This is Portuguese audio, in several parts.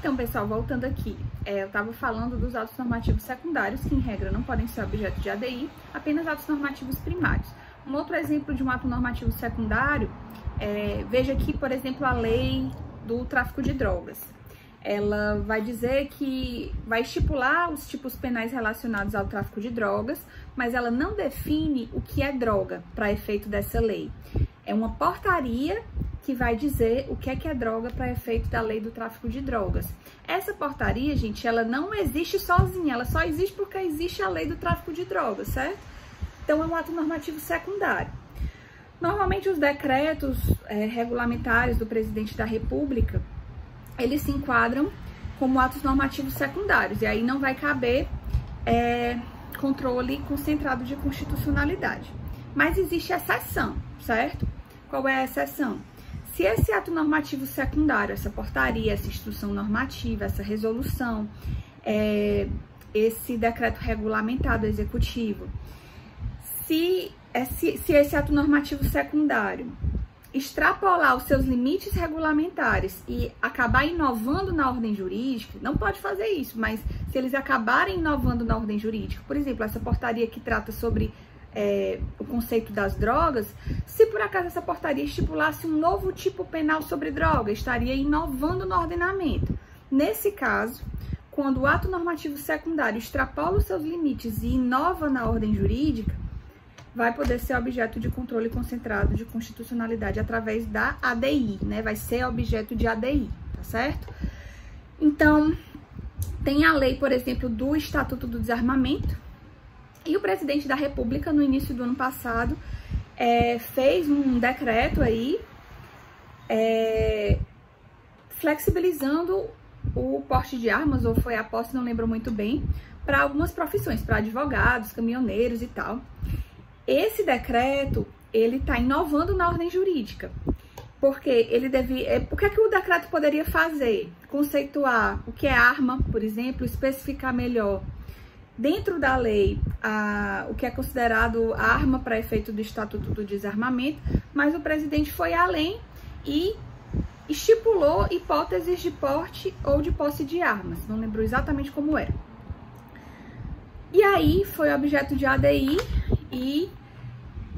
Então, pessoal, voltando aqui, eu estava falando dos atos normativos secundários, que em regra não podem ser objeto de ADI, apenas atos normativos primários. Um outro exemplo de um ato normativo secundário, veja aqui, por exemplo, a lei do tráfico de drogas. Ela vai dizer que vai estipular os tipos penais relacionados ao tráfico de drogas, mas ela não define o que é droga para efeito dessa lei. É uma portaria que vai dizer o que é droga para efeito da lei do tráfico de drogas. Essa portaria, gente, ela não existe sozinha, ela só existe porque existe a lei do tráfico de drogas, certo? Então, é um ato normativo secundário. Normalmente, os decretos regulamentares do presidente da República, eles se enquadram como atos normativos secundários, e aí não vai caber controle concentrado de constitucionalidade. Mas existe exceção, certo? Qual é a exceção? Se esse ato normativo secundário, essa portaria, essa instrução normativa, essa resolução, esse decreto regulamentado executivo, se esse ato normativo secundário extrapolar os seus limites regulamentares e acabar inovando na ordem jurídica, não pode fazer isso, mas se eles acabarem inovando na ordem jurídica, por exemplo, essa portaria que trata sobre o conceito das drogas, se por acaso essa portaria estipulasse um novo tipo penal sobre droga, estaria inovando no ordenamento. Nesse caso, quando o ato normativo secundário extrapola os seus limites e inova na ordem jurídica, vai poder ser objeto de controle concentrado de constitucionalidade através da ADI, né? Vai ser objeto de ADI, tá certo? Então, tem a lei, por exemplo, do Estatuto do Desarmamento, e o presidente da República, no início do ano passado, fez um decreto aí, flexibilizando o porte de armas, ou foi a posse, não lembro muito bem, para algumas profissões, para advogados, caminhoneiros e tal. Esse decreto, ele está inovando na ordem jurídica, porque ele o que é que o decreto poderia fazer? Conceituar o que é arma, por exemplo, especificar melhor dentro da lei o que é considerado arma para efeito do Estatuto do Desarmamento, mas o presidente foi além e estipulou hipóteses de porte ou de posse de armas, não lembro exatamente como era. E aí foi objeto de ADI. E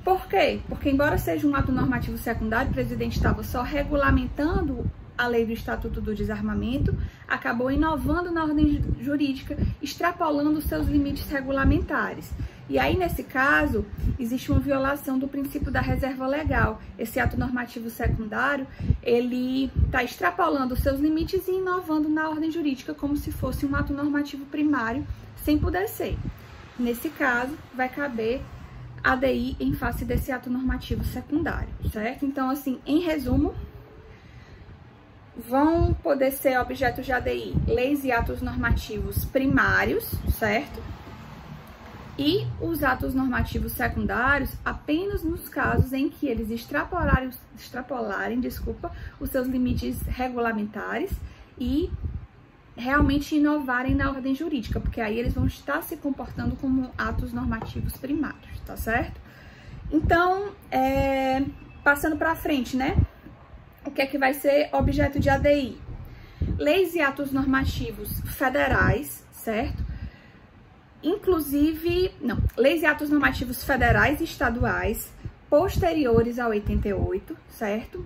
por quê? Porque, embora seja um ato normativo secundário, o presidente estava só regulamentando a lei do Estatuto do Desarmamento, acabou inovando na ordem jurídica, extrapolando os seus limites regulamentares. E aí, nesse caso, existe uma violação do princípio da reserva legal. Esse ato normativo secundário, ele está extrapolando os seus limites e inovando na ordem jurídica como se fosse um ato normativo primário, sem poder ser. Nesse caso, vai caber ADI em face desse ato normativo secundário, certo? Então, assim, em resumo, vão poder ser objeto de ADI leis e atos normativos primários, certo? E os atos normativos secundários apenas nos casos em que eles extrapolarem os seus limites regulamentares e realmente inovarem na ordem jurídica, porque aí eles vão estar se comportando como atos normativos primários, tá certo? Então, passando para frente, né? O que é que vai ser objeto de ADI? Leis e atos normativos federais, certo? Inclusive, leis e atos normativos federais e estaduais posteriores a 88, certo?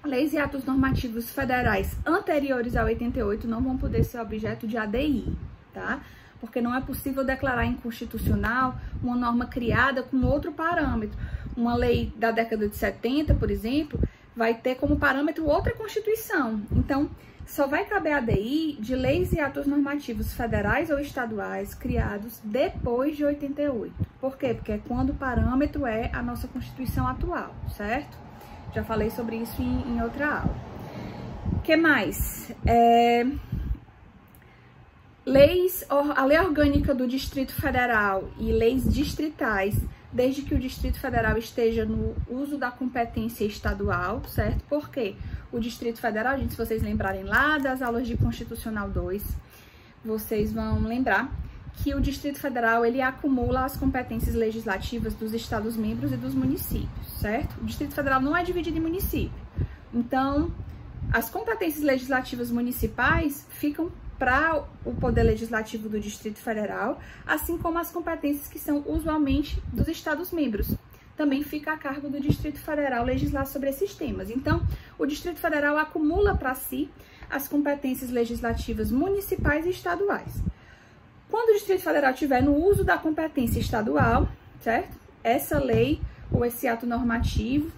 Leis e atos normativos federais anteriores a 88 não vão poder ser objeto de ADI, tá? Porque não é possível declarar inconstitucional uma norma criada com outro parâmetro. Uma lei da década de 70, por exemplo, vai ter como parâmetro outra Constituição. Então, só vai caber ADI de leis e atos normativos federais ou estaduais criados depois de 88. Por quê? Porque é quando o parâmetro é a nossa Constituição atual, certo? Já falei sobre isso em outra aula. O que mais? A lei orgânica do Distrito Federal e leis distritais, desde que o Distrito Federal esteja no uso da competência estadual, certo? Por quê? O Distrito Federal, gente, se vocês lembrarem lá das aulas de Constitucional 2, vocês vão lembrar que o Distrito Federal, ele acumula as competências legislativas dos estados-membros e dos municípios, certo? O Distrito Federal não é dividido em município. Então, As competências legislativas municipais ficam para o Poder Legislativo do Distrito Federal, assim como as competências que são usualmente dos Estados-membros. Também fica a cargo do Distrito Federal legislar sobre esses temas. Então, o Distrito Federal acumula para si as competências legislativas municipais e estaduais. Quando o Distrito Federal estiver no uso da competência estadual, certo? Essa lei ou esse ato normativo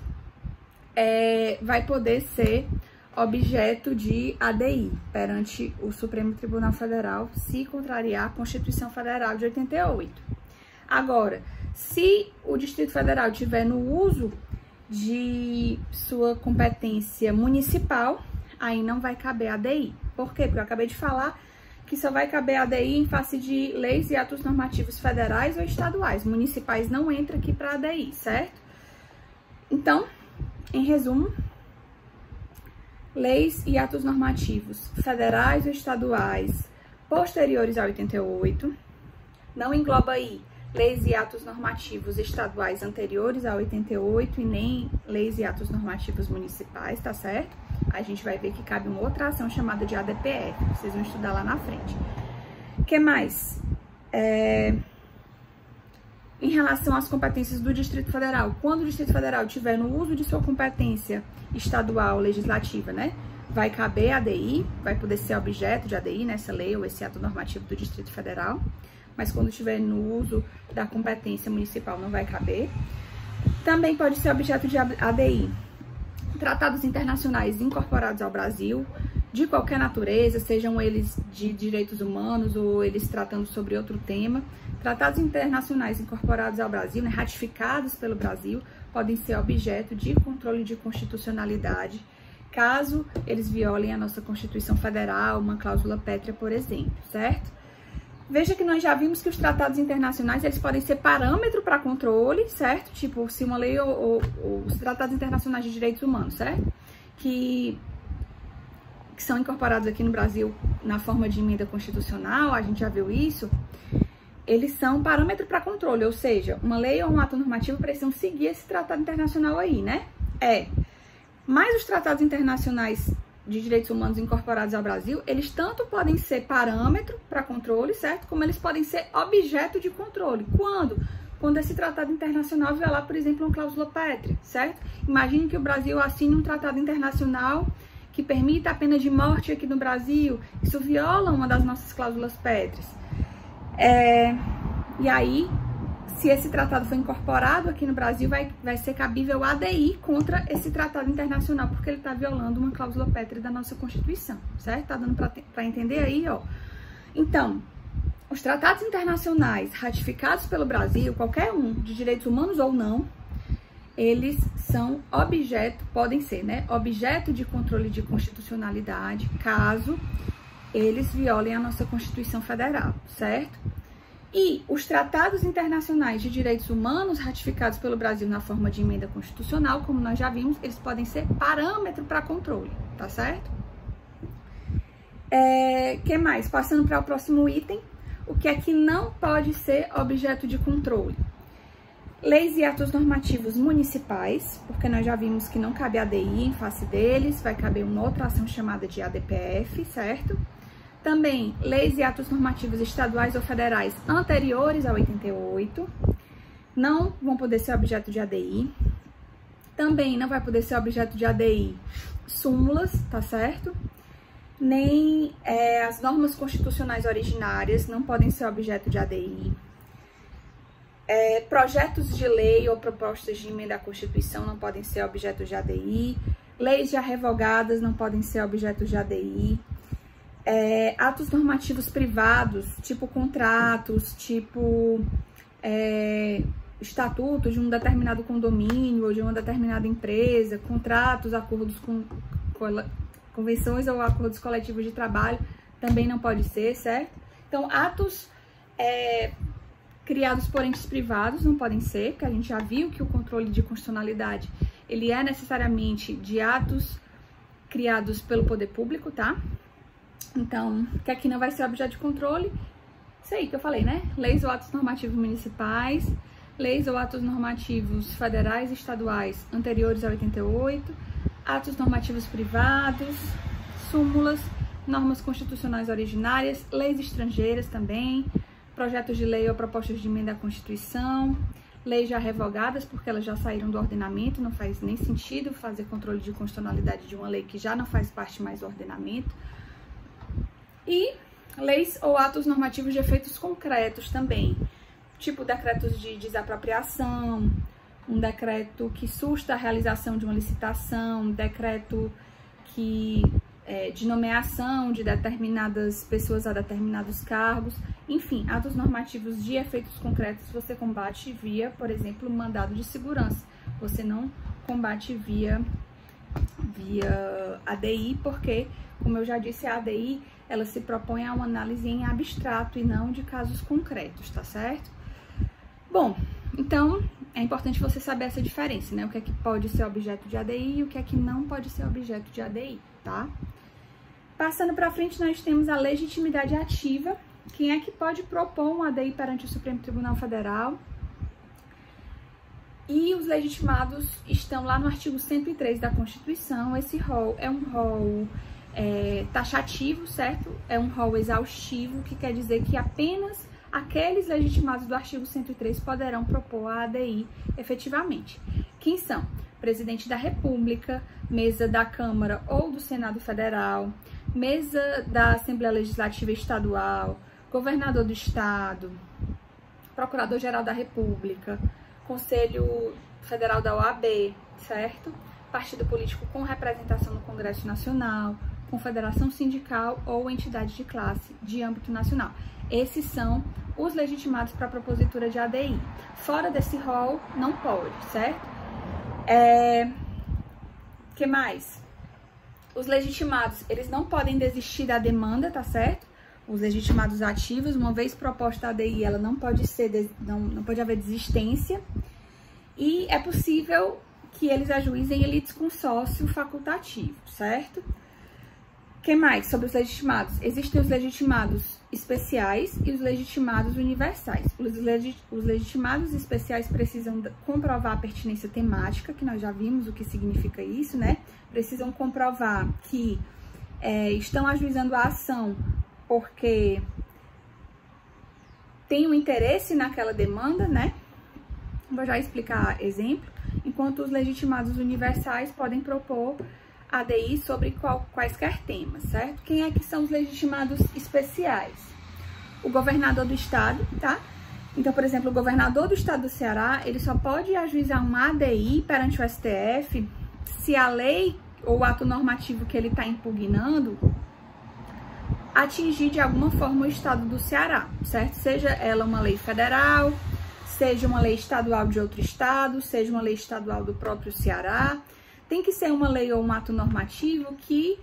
vai poder ser objeto de ADI perante o Supremo Tribunal Federal, se contrariar a Constituição Federal de 88. Agora, se o Distrito Federal estiver no uso de sua competência municipal, aí não vai caber ADI. Por quê? Porque eu acabei de falar que só vai caber ADI em face de leis e atos normativos federais ou estaduais. Municipais não entra aqui para ADI, certo? Então, em resumo, leis e atos normativos federais ou estaduais posteriores a 88, não engloba aí leis e atos normativos estaduais anteriores a 88 e nem leis e atos normativos municipais, tá certo? A gente vai ver que cabe uma outra ação chamada de ADPF, vocês vão estudar lá na frente. O que mais? Em relação às competências do Distrito Federal, quando o Distrito Federal tiver no uso de sua competência estadual legislativa, né, vai caber ADI, vai poder ser objeto de ADI nessa lei ou esse ato normativo do Distrito Federal, mas quando estiver no uso da competência municipal não vai caber. Também pode ser objeto de ADI tratados internacionais incorporados ao Brasil, de qualquer natureza, sejam eles de direitos humanos ou eles tratando sobre outro tema. Tratados internacionais incorporados ao Brasil, né, ratificados pelo Brasil, podem ser objeto de controle de constitucionalidade, caso eles violem a nossa Constituição Federal, uma cláusula pétrea, por exemplo, certo? Veja que nós já vimos que os tratados internacionais, eles podem ser parâmetro para controle, certo? Tipo, se uma lei ou os tratados internacionais de direitos humanos, certo? Que são incorporados aqui no Brasil na forma de emenda constitucional, a gente já viu isso, eles são parâmetro para controle, ou seja, uma lei ou um ato normativo precisam seguir esse tratado internacional aí, né? Mas os tratados internacionais de direitos humanos incorporados ao Brasil, eles tanto podem ser parâmetro para controle, certo? Como eles podem ser objeto de controle. Quando? Quando esse tratado internacional violar, por exemplo, uma cláusula pétrea, certo? Imagine que o Brasil assine um tratado internacional que permita a pena de morte aqui no Brasil. Isso viola uma das nossas cláusulas pétreas. E aí, se esse tratado for incorporado aqui no Brasil, vai ser cabível ADI contra esse tratado internacional, porque ele está violando uma cláusula pétrea da nossa Constituição, certo? Tá dando para entender aí, ó. Então, os tratados internacionais ratificados pelo Brasil, qualquer um, de direitos humanos ou não, eles são objeto, podem ser, né? Objeto de controle de constitucionalidade, caso eles violem a nossa Constituição Federal, certo? E os tratados internacionais de direitos humanos ratificados pelo Brasil na forma de emenda constitucional, como nós já vimos, eles podem ser parâmetro para controle, tá certo? Que mais? Passando para o próximo item, o que é que não pode ser objeto de controle? Leis e atos normativos municipais, porque nós já vimos que não cabe ADI em face deles, vai caber uma outra ação chamada de ADPF, certo? Também, leis e atos normativos estaduais ou federais anteriores a 88 não vão poder ser objeto de ADI. Também não vai poder ser objeto de ADI súmulas, tá certo? Nem as normas constitucionais originárias não podem ser objeto de ADI. Projetos de lei ou propostas de emenda à Constituição não podem ser objeto de ADI. Leis já revogadas não podem ser objeto de ADI. Atos normativos privados, tipo contratos, tipo estatuto de um determinado condomínio ou de uma determinada empresa, contratos, acordos com convenções ou acordos coletivos de trabalho, também não pode ser, certo? Então, atos criados por entes privados não podem ser, porque a gente já viu que o controle de constitucionalidade, ele é necessariamente de atos criados pelo poder público, tá? Então, que aqui não vai ser objeto de controle, isso aí que eu falei, né? Leis ou atos normativos municipais, leis ou atos normativos federais e estaduais anteriores a 88, atos normativos privados, súmulas, normas constitucionais originárias, leis estrangeiras também, projetos de lei ou propostas de emenda à Constituição, leis já revogadas porque elas já saíram do ordenamento, não faz nem sentido fazer controle de constitucionalidade de uma lei que já não faz parte mais do ordenamento, e leis ou atos normativos de efeitos concretos também, tipo decretos de desapropriação, um decreto que susta a realização de uma licitação, decreto de nomeação de determinadas pessoas a determinados cargos, enfim, atos normativos de efeitos concretos você combate via, por exemplo, mandado de segurança. Você não combate via ADI, porque, como eu já disse, a ADI ela se propõe a uma análise em abstrato e não de casos concretos, tá certo? Bom, então é importante você saber essa diferença, né? O que é que pode ser objeto de ADI e o que é que não pode ser objeto de ADI, tá? Passando para frente, nós temos a legitimidade ativa. Quem é que pode propor um ADI perante o Supremo Tribunal Federal? E os legitimados estão lá no artigo 103 da Constituição. Esse rol é um rol taxativo, certo? É um rol exaustivo, que quer dizer que apenas aqueles legitimados do artigo 103 poderão propor a ADI efetivamente. Quem são? Presidente da República, mesa da Câmara ou do Senado Federal, mesa da Assembleia Legislativa Estadual, governador do Estado, Procurador-Geral da República, Conselho Federal da OAB, certo? Partido político com representação no Congresso Nacional, confederação sindical ou entidade de classe de âmbito nacional. Esses são os legitimados para a propositura de ADI. Fora desse rol, não pode, certo? Que mais? Os legitimados, eles não podem desistir da demanda, tá certo? Os legitimados ativos, uma vez proposta a ADI, ela não pode ser, não pode haver desistência. E é possível que eles ajuizem em litisconsórcio facultativo, certo? Que mais sobre os legitimados? Existem os legitimados especiais e os legitimados universais. Os legitimados especiais precisam comprovar a pertinência temática, que nós já vimos o que significa isso, né? Precisam comprovar que estão ajuizando a ação porque tem um interesse naquela demanda, né? Vou já explicar exemplo. Enquanto os legitimados universais podem propor ADI sobre quaisquer temas, certo? Quem é que são os legitimados especiais? O governador do estado, tá? Então, por exemplo, o governador do estado do Ceará, ele só pode ajuizar uma ADI perante o STF se a lei ou o ato normativo que ele está impugnando atingir de alguma forma o estado do Ceará, certo? Seja ela uma lei federal, seja uma lei estadual de outro estado, seja uma lei estadual do próprio Ceará. Tem que ser uma lei ou um ato normativo que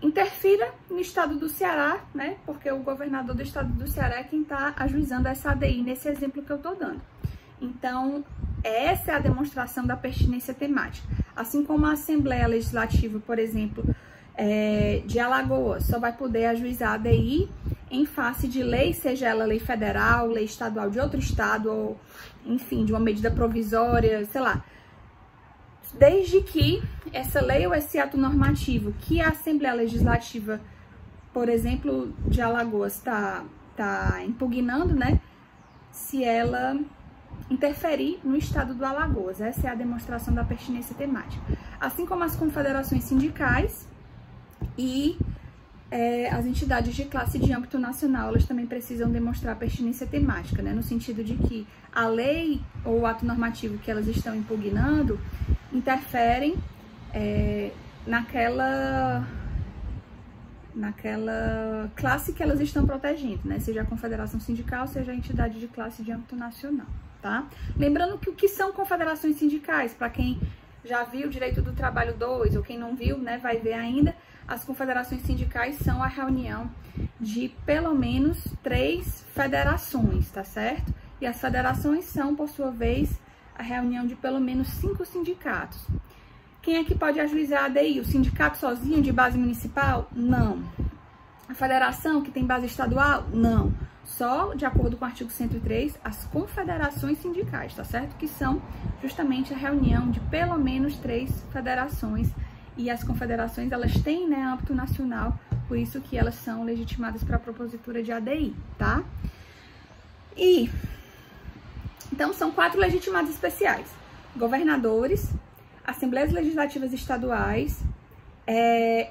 interfira no estado do Ceará, né? Porque o governador do estado do Ceará é quem está ajuizando essa ADI nesse exemplo que eu estou dando. Então, essa é a demonstração da pertinência temática. Assim como a Assembleia Legislativa, por exemplo, de Alagoas, só vai poder ajuizar a ADI em face de lei, seja ela lei federal, lei estadual de outro estado, ou, enfim, de uma medida provisória, sei lá. Desde que essa lei ou esse ato normativo que a Assembleia Legislativa, por exemplo, de Alagoas está impugnando, né? Se ela interferir no estado do Alagoas. Essa é a demonstração da pertinência temática. Assim como as confederações sindicais e as entidades de classe de âmbito nacional, elas também precisam demonstrar pertinência temática, né? No sentido de que a lei ou o ato normativo que elas estão impugnando interferem naquela classe que elas estão protegendo, né? Seja a confederação sindical, seja a entidade de classe de âmbito nacional, tá? Lembrando que o que são confederações sindicais, para quem já viu Direito do Trabalho 2, ou quem não viu, né, vai ver ainda, as confederações sindicais são a reunião de pelo menos 3 federações, tá certo? E as federações são, por sua vez, a reunião de pelo menos 5 sindicatos. Quem é que pode ajuizar a ADI? O sindicato sozinho de base municipal? Não. A federação que tem base estadual? Não. só de acordo com o artigo 103, as confederações sindicais, tá certo? Que são justamente a reunião de pelo menos 3 federações, e as confederações, elas têm, né, âmbito nacional, por isso que elas são legitimadas para a propositura de ADI, tá? E, então, são 4 legitimados especiais: governadores, assembleias legislativas estaduais,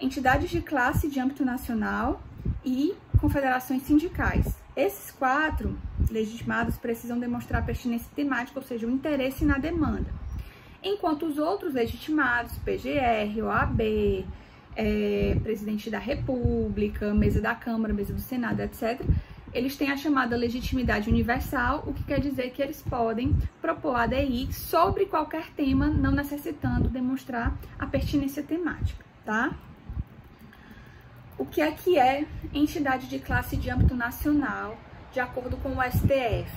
entidades de classe de âmbito nacional e confederações sindicais. Esses 4 legitimados precisam demonstrar pertinência temática, ou seja, o interesse na demanda. Enquanto os outros legitimados, PGR, OAB, presidente da República, mesa da Câmara, mesa do Senado, etc., eles têm a chamada legitimidade universal, o que quer dizer que eles podem propor ADI sobre qualquer tema, não necessitando demonstrar a pertinência temática, tá? O que é entidade de classe de âmbito nacional, de acordo com o STF?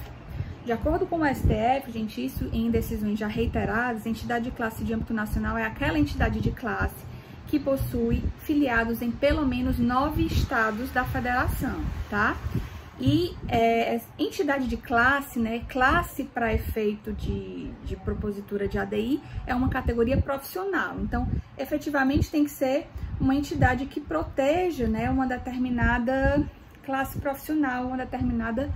De acordo com o STF, gente, isso em decisões já reiteradas, entidade de classe de âmbito nacional é aquela entidade de classe que possui filiados em pelo menos 9 estados da federação, tá? E entidade de classe, né, classe para efeito de propositura de ADI, é uma categoria profissional. Então, efetivamente, tem que ser uma entidade que proteja, né, uma determinada classe profissional, uma determinada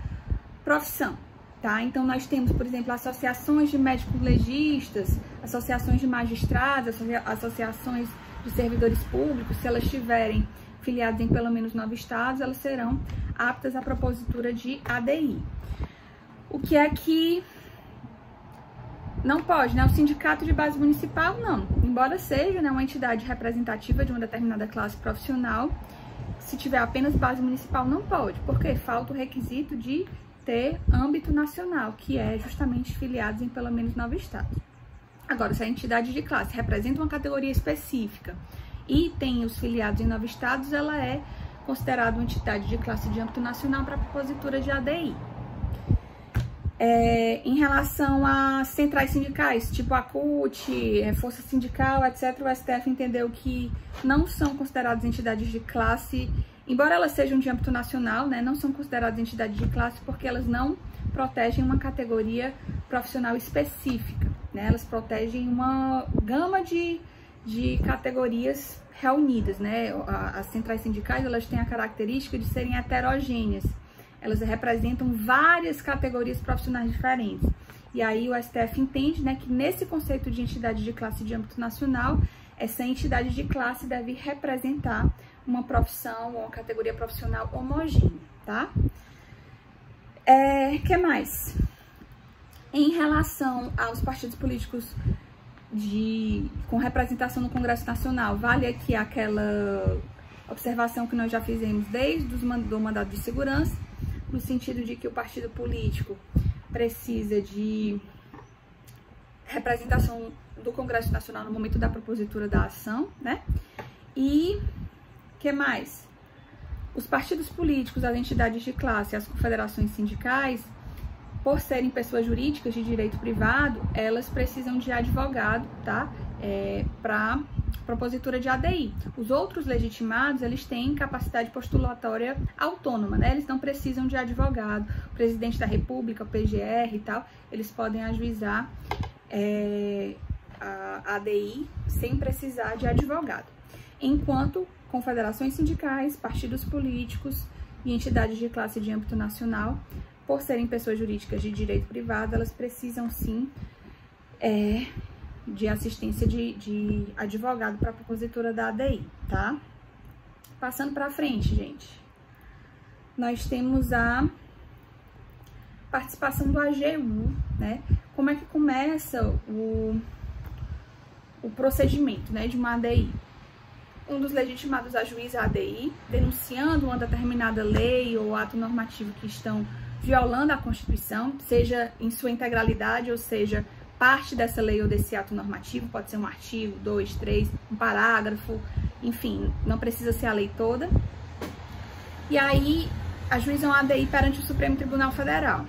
profissão, tá? Então, nós temos, por exemplo, associações de médicos legistas, associações de magistrados, associações de servidores públicos. Se elas tiverem filiadas em pelo menos 9 estados, elas serão aptas à propositura de ADI. O que é que não pode, né? O sindicato de base municipal, não. Embora seja, né, uma entidade representativa de uma determinada classe profissional, se tiver apenas base municipal, não pode, porque falta o requisito de ter âmbito nacional, que é justamente filiados em pelo menos 9 estados. Agora, se a entidade de classe representa uma categoria específica e tem os filiados em 9 estados, ela é considerada uma entidade de classe de âmbito nacional para a propositura de ADI. Em relação a centrais sindicais, tipo a CUT, Força Sindical, etc., o STF entendeu que não são consideradas entidades de classe, embora elas sejam de âmbito nacional, né, não são consideradas entidades de classe porque elas não protegem uma categoria profissional específica, né, elas protegem uma gama de categorias reunidas, né? As centrais sindicais, elas têm a característica de serem heterogêneas, elas representam várias categorias profissionais diferentes. E aí o STF entende, né, que nesse conceito de entidade de classe de âmbito nacional, essa entidade de classe deve representar uma profissão ou uma categoria profissional homogênea, tá? Que mais? Em relação aos partidos políticos com representação no Congresso Nacional, vale aqui aquela observação que nós já fizemos desde o mandado de segurança, no sentido de que o partido político precisa de representação do Congresso Nacional no momento da propositura da ação, né? E que mais? Os partidos políticos, as entidades de classe, as confederações sindicais, por serem pessoas jurídicas de direito privado, elas precisam de advogado, tá? Para propositura de ADI. Os outros legitimados, eles têm capacidade postulatória autônoma, né? Eles não precisam de advogado. O presidente da República, o PGR e tal, eles podem ajuizar a ADI sem precisar de advogado. Enquanto confederações sindicais, partidos políticos e entidades de classe de âmbito nacional, por serem pessoas jurídicas de direito privado, elas precisam sim de assistência de advogado para a propositura da ADI, tá? Passando para frente, gente, nós temos a participação do AGU, né? Como é que começa o procedimento, né, de uma ADI? Um dos legitimados ajuiza a ADI, denunciando uma determinada lei ou ato normativo que estão violando a Constituição, seja em sua integralidade, ou seja, parte dessa lei ou desse ato normativo, pode ser um artigo, 2, 3, um parágrafo, enfim, não precisa ser a lei toda. E aí, ajuizam a ADI perante o Supremo Tribunal Federal.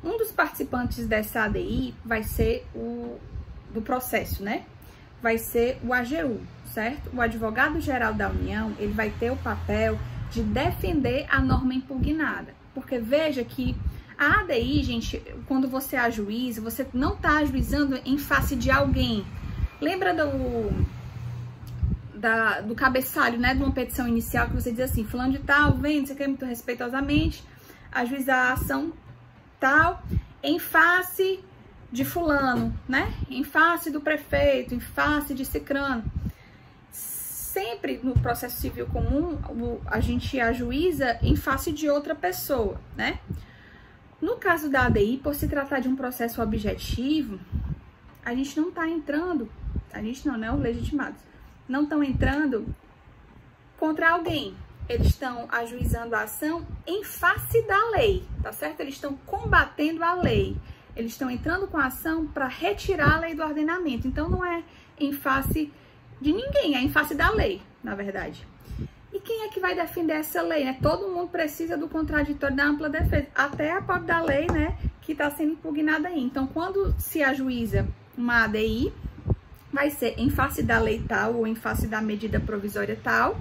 Um dos participantes dessa ADI vai ser do processo, né? Vai ser o AGU, certo? O advogado-geral da União, ele vai ter o papel de defender a norma impugnada. Porque veja que a ADI, gente, quando você ajuiza, você não está ajuizando em face de alguém. Lembra do cabeçalho, né, de uma petição inicial que você diz assim, fulano de tal, vem, você quer muito respeitosamente ajuizar a ação tal em face de fulano, né, em face do prefeito, em face de cicrano. Sempre no processo civil comum, a gente ajuiza em face de outra pessoa, né? No caso da ADI, por se tratar de um processo objetivo, a gente não tá entrando, a gente não, né, os legitimados, não estão entrando contra alguém. Eles estão ajuizando a ação em face da lei, tá certo? Eles estão combatendo a lei. Eles estão entrando com a ação para retirar a lei do ordenamento. Então, não é em face de ninguém, é em face da lei, na verdade. E quem é que vai defender essa lei, né? Todo mundo precisa do contraditório da ampla defesa, até a própria da lei, né, que está sendo impugnada aí. Então, quando se ajuiza uma ADI, vai ser em face da lei tal ou em face da medida provisória tal.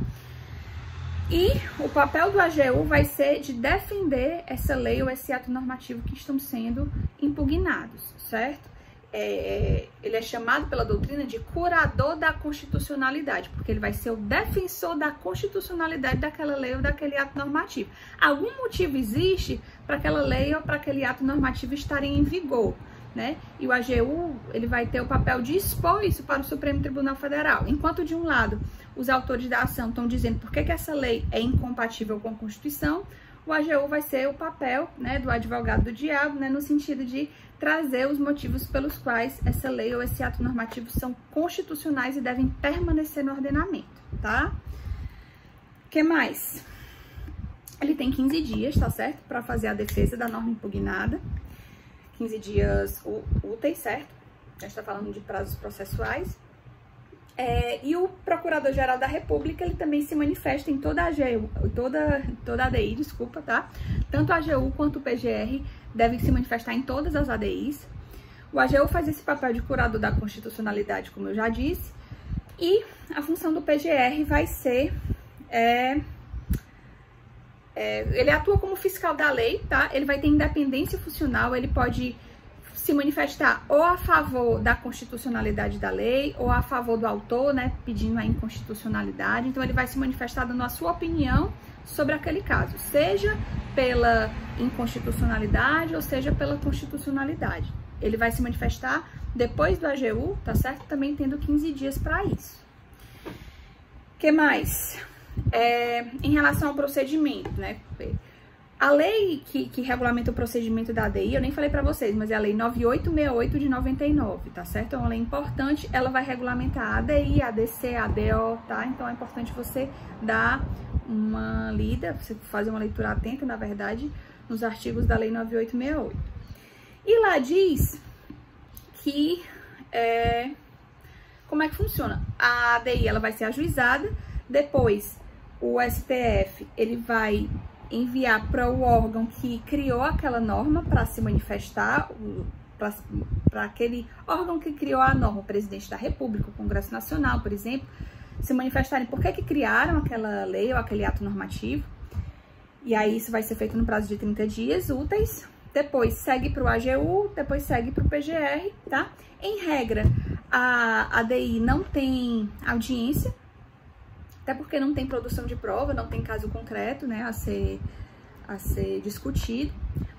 E o papel do AGU vai ser de defender essa lei ou esse ato normativo que estão sendo impugnados, certo? Ele é chamado pela doutrina de curador da constitucionalidade, porque ele vai ser o defensor da constitucionalidade daquela lei ou daquele ato normativo. Algum motivo existe para aquela lei ou para aquele ato normativo estarem em vigor, né? E o AGU, ele vai ter o papel de expor isso para o Supremo Tribunal Federal. Enquanto, de um lado, os autores da ação estão dizendo por que essa lei é incompatível com a Constituição, o AGU vai ser o papel, né, do advogado do diabo, né, no sentido de trazer os motivos pelos quais essa lei ou esse ato normativo são constitucionais e devem permanecer no ordenamento, tá? O que mais? Ele tem 15 dias, tá certo? Para fazer a defesa da norma impugnada. 15 dias úteis, certo? A gente está falando de prazos processuais. E o Procurador-Geral da República, ele também se manifesta em toda a AGU, toda a ADI, desculpa, tá? Tanto a AGU quanto o PGR devem se manifestar em todas as ADIs. O AGU faz esse papel de curador da constitucionalidade, como eu já disse, e a função do PGR vai ser... ele atua como fiscal da lei, tá? Ele vai ter independência funcional, ele pode se manifestar ou a favor da constitucionalidade da lei, ou a favor do autor, né, pedindo a inconstitucionalidade. Então, ele vai se manifestar dando a sua opinião sobre aquele caso, seja pela inconstitucionalidade ou seja pela constitucionalidade. Ele vai se manifestar depois do AGU, tá certo? Também tendo 15 dias para isso. O que mais? Em relação ao procedimento, né? A lei que regulamenta o procedimento da ADI, eu nem falei para vocês, mas é a lei 9868 de 99, tá certo? É uma lei importante, ela vai regulamentar a ADI, a ADC, a ADO, tá? Então é importante você dar uma lida, você fazer uma leitura atenta, na verdade, nos artigos da lei 9868. E lá diz que, como é que funciona? A ADI, ela vai ser ajuizada, depois o STF, ele vai enviar para o órgão que criou aquela norma para se manifestar, para aquele órgão que criou a norma, o presidente da República, o Congresso Nacional, por exemplo, se manifestarem por que criaram aquela lei ou aquele ato normativo. E aí isso vai ser feito no prazo de 30 dias úteis, depois segue para o AGU, depois segue para o PGR, tá? Em regra, a ADI não tem audiência, até porque não tem produção de prova, não tem caso concreto, né, a ser discutido,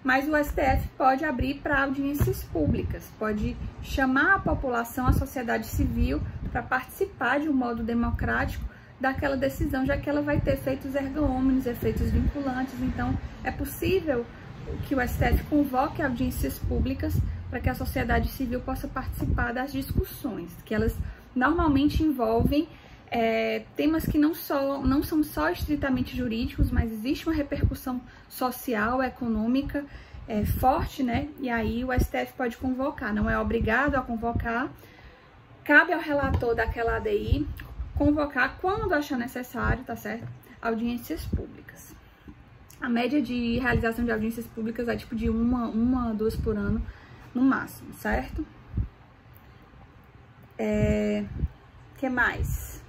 mas o STF pode abrir para audiências públicas, pode chamar a população, a sociedade civil, para participar de um modo democrático daquela decisão, já que ela vai ter efeitos erga omnes, efeitos vinculantes. Então, é possível que o STF convoque audiências públicas para que a sociedade civil possa participar das discussões, que elas normalmente envolvem temas que não são só estritamente jurídicos, mas existe uma repercussão social, econômica forte, né? E aí o STF pode convocar, não é obrigado a convocar, cabe ao relator daquela ADI convocar quando achar necessário, tá certo? Audiências públicas. A média de realização de audiências públicas é tipo de uma, duas por ano no máximo, certo? Que mais?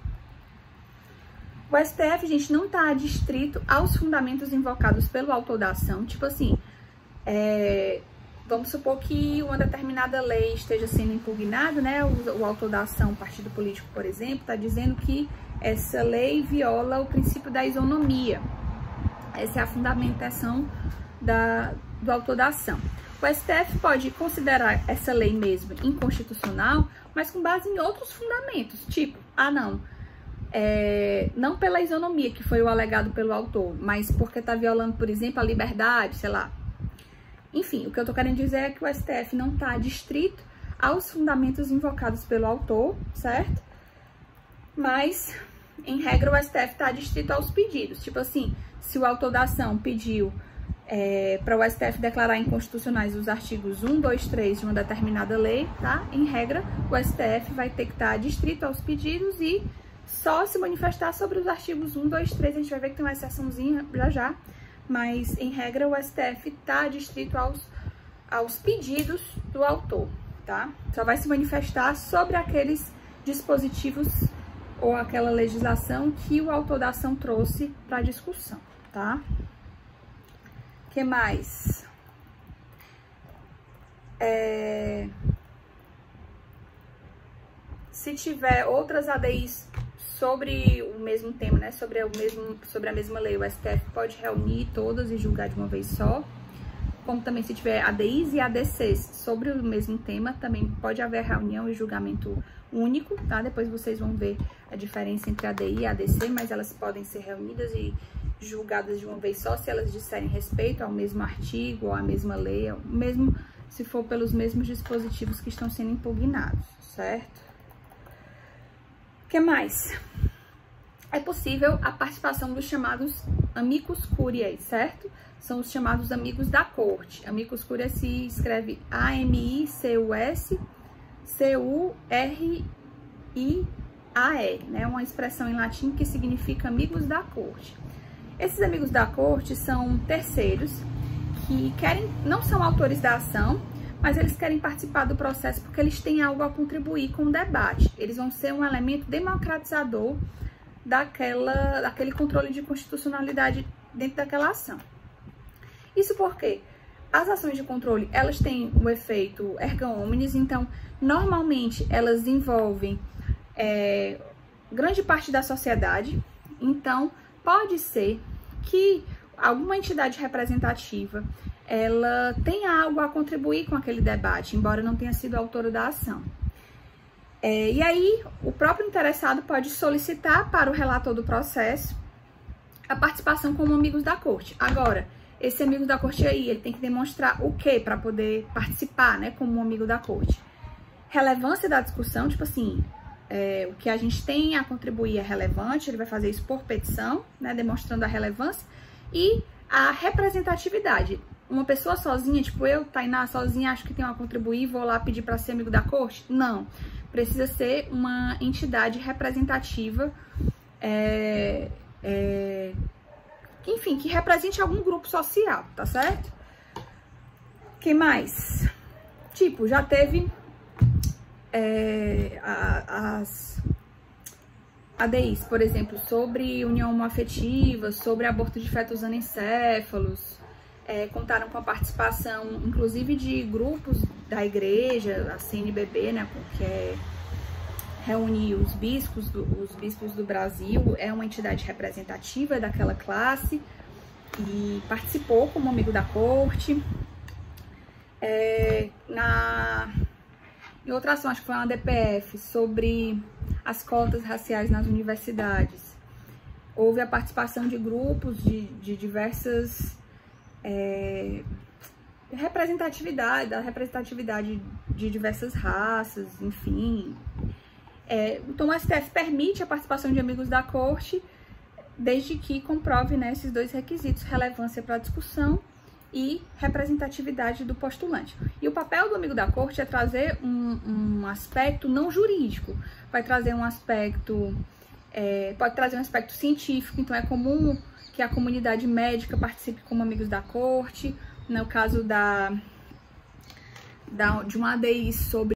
O STF, gente, não está adstrito aos fundamentos invocados pelo autor da ação. Tipo assim, vamos supor que uma determinada lei esteja sendo impugnada, né? O autor da ação, o partido político, por exemplo, está dizendo que essa lei viola o princípio da isonomia. Essa é a fundamentação do autor da ação. O STF pode considerar essa lei mesmo inconstitucional, mas com base em outros fundamentos, tipo, não pela isonomia, que foi o alegado pelo autor, mas porque está violando, por exemplo, a liberdade, sei lá. Enfim, o que eu tô querendo dizer é que o STF não está adstrito aos fundamentos invocados pelo autor, certo? Mas, em regra, o STF está adstrito aos pedidos. Tipo assim, se o autor da ação pediu para o STF declarar inconstitucionais os artigos 1, 2, 3 de uma determinada lei, tá? Em regra, o STF vai ter que estar adstrito aos pedidos e só se manifestar sobre os artigos 1, 2, 3. A gente vai ver que tem uma exceçãozinha já, mas em regra o STF está adstrito aos pedidos do autor, tá? Só vai se manifestar sobre aqueles dispositivos ou aquela legislação que o autor da ação trouxe para discussão, tá? Que mais? Se tiver outras ADIs sobre o mesmo tema, né? Sobre a mesma lei, o STF pode reunir todas e julgar de uma vez só. Como também se tiver ADIs e ADCs sobre o mesmo tema, também pode haver reunião e julgamento único, tá? Depois vocês vão ver a diferença entre ADI e ADC, mas elas podem ser reunidas e julgadas de uma vez só se elas disserem respeito ao mesmo artigo ou à mesma lei, mesmo se for pelos mesmos dispositivos que estão sendo impugnados, certo? O que mais? É possível a participação dos chamados amicus curiae, certo? São os chamados amigos da corte. Amicus curiae se escreve A-M-I-C-U-S C-U-R-I-A-E, né? Uma expressão em latim que significa amigos da corte. Esses amigos da corte são terceiros que não são autores da ação, mas eles querem participar do processo porque eles têm algo a contribuir com o debate. Eles vão ser um elemento democratizador daquele controle de constitucionalidade dentro daquela ação. Isso porque as ações de controle, elas têm o efeito erga omnes, então, normalmente, elas envolvem grande parte da sociedade. Então, pode ser que alguma entidade representativa ela tenha algo a contribuir com aquele debate, embora não tenha sido autora da ação. E aí, o próprio interessado pode solicitar para o relator do processo a participação como amigos da corte. Agora, esse amigo da corte aí, ele tem que demonstrar o quê para poder participar, né, como um amigo da corte? Relevância da discussão, tipo assim, o que a gente tem a contribuir é relevante, ele vai fazer isso por petição, né, demonstrando a relevância, e a representatividade. Uma pessoa sozinha, tipo eu, Tainá, sozinha, acho que tem a contribuir, vou lá pedir para ser amigo da corte? Não. Precisa ser uma entidade representativa, enfim, que represente algum grupo social, tá certo? O que mais? Tipo, já teve as ADIs, por exemplo, sobre união homoafetiva, sobre aborto de fetos anencéfalos, contaram com a participação, inclusive, de grupos da igreja, a CNBB, né, que reúne os bispos do Brasil, é uma entidade representativa daquela classe e participou como amigo da corte. Em outra ação, acho que foi uma DPF, sobre as cotas raciais nas universidades, houve a participação de grupos de diversas da representatividade de diversas raças, enfim. Então, o STF permite a participação de amigos da corte, desde que comprove, né, esses dois requisitos: relevância para a discussão e representatividade do postulante. E o papel do amigo da corte é trazer um aspecto não jurídico, vai trazer um aspecto, pode trazer um aspecto científico. Então, é comum que a comunidade médica participe como amigos da corte. No caso de uma ADI sobre